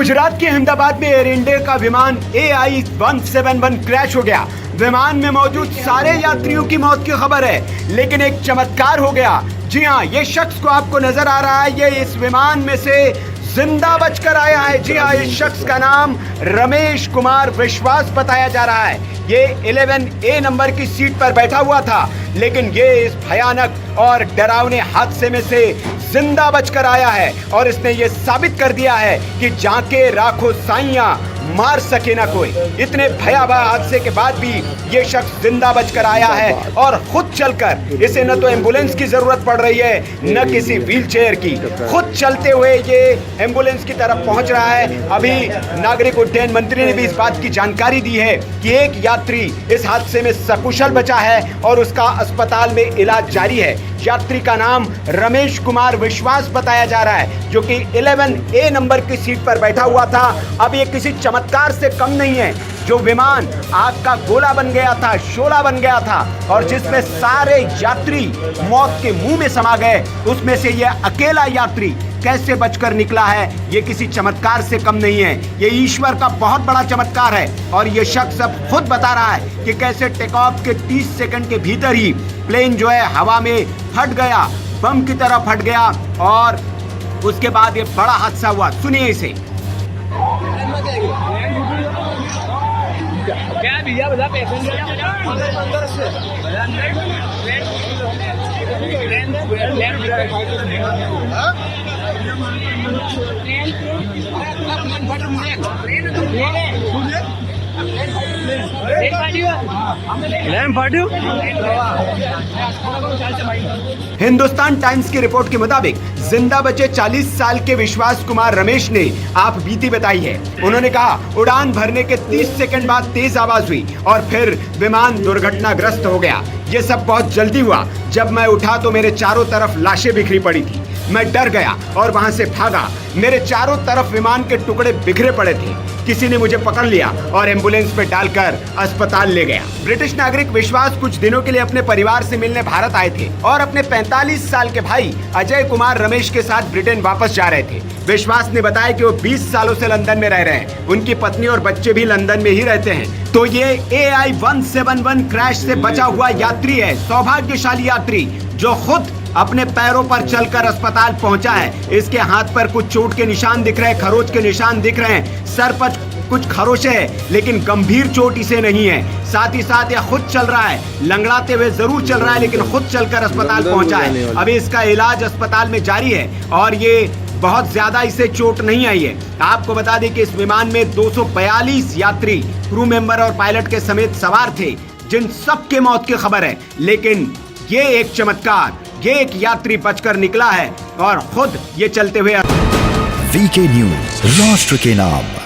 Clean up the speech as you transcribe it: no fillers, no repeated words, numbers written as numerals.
गुजरात के अहमदाबाद में air India का विमान AI-171 क्रैश हो गया। विमान में मौजूद सारे यात्रियों की मौत की खबर है, लेकिन एक चमत्कार हो गया। जी हाँ, ये शख्स को आपको नजर आ रहा है, ये इस विमान में से जिंदा बचकर आया है। जी हाँ, इस शख्स का नाम रमेश कुमार विश्वास बताया जा रहा है। ये 11A नंबर की सीट पर बैठा हुआ था, लेकिन ये इस भयानक और डरावने हादसे में से जिंदा बचकर आया है और इसने ये साबित कर दिया है कि जाके राखो साइयां, मार सके ना कोई। इतने भयावह हादसे के बाद भी ये शख्स जिंदा बचकर आया है और खुद चलकर, इसे न तो एम्बुलेंस की जरूरत पड़ रही है न किसी व्हीलचेयर की, खुद चलते हुए ये एम्बुलेंस की तरफ पहुंच रहा है। अभी नागरिक उड्डयन मंत्री ने भी इस बात की जानकारी दी है कि एक यात्री इस हादसे में सकुशल बचा है और उसका अस्पताल में इलाज जारी है। यात्री का नाम रमेश कुमार विश्वास बताया जा रहा है, जो कि 11A नंबर की सीट पर बैठा हुआ था। अब ये किसी चमत्कार से कम नहीं है। जो विमान आग का गोला बन गया था, शोला बन गया था और जिसमें सारे यात्री मौत के मुंह में समा गए, उसमें से ये अकेला यात्री कैसे बचकर निकला है, ये किसी चमत्कार से कम नहीं है। ये ईश्वर का बहुत बड़ा चमत्कार है और ये शख्स अब खुद बता रहा है कि कैसे टेक ऑफ के 30 सेकंड के भीतर ही प्लेन जो है हवा में फट गया, बम की तरह फट गया और उसके बाद ये बड़ा हादसा हुआ। सुनिए इसे। क्या भैया बता पैसेंजर हिंदुस्तान टाइम्स की रिपोर्ट के मुताबिक जिंदा बचे 40 साल के विश्वास कुमार रमेश ने आप बीती बताई है। उन्होंने कहा, उड़ान भरने के 30 सेकंड बाद तेज आवाज हुई और फिर विमान दुर्घटनाग्रस्त हो गया। ये सब बहुत जल्दी हुआ। जब मैं उठा तो मेरे चारों तरफ लाशें बिखरी पड़ी थी। मैं डर गया और वहां से भागा। मेरे चारों तरफ विमान के टुकड़े बिखरे पड़े थे। किसी ने मुझे पकड़ लिया और एम्बुलेंस पे डालकर अस्पताल ले गया। ब्रिटिश नागरिक विश्वास कुछ दिनों के लिए अपने परिवार से मिलने भारत आए थे और अपने 45 साल के भाई अजय कुमार रमेश के साथ ब्रिटेन वापस जा रहे थे। विश्वास ने बताया कि वो 20 सालों से लंदन में रह रहे हैं। उनकी पत्नी और बच्चे भी लंदन में ही रहते हैं। तो ये AI-171 क्रैश से बचा हुआ यात्री है, सौभाग्यशाली यात्री जो खुद अपने पैरों पर चलकर अस्पताल पहुंचा है। इसके हाथ पर कुछ चोट के निशान दिख रहे हैं, खरोच के निशान दिख रहे हैं, सर पर कुछ खरोचे हैं, लेकिन गंभीर चोट इसे नहीं है। साथ ही साथ यह खुद चल रहा है, लंगड़ाते हुए जरूर चल रहा है, लेकिन खुद चलकर अस्पताल पहुंचा है। अभी इसका इलाज अस्पताल में जारी है और ये बहुत ज्यादा इसे चोट नहीं आई है। आपको बता दें कि इस विमान में 242 यात्री, क्रू मेंबर और पायलट के समेत सवार थे, जिन सबके मौत की खबर है। लेकिन ये एक चमत्कार, ये एक यात्री बचकर निकला है और खुद ये चलते हुए। VK न्यूज, राष्ट्र के नाम।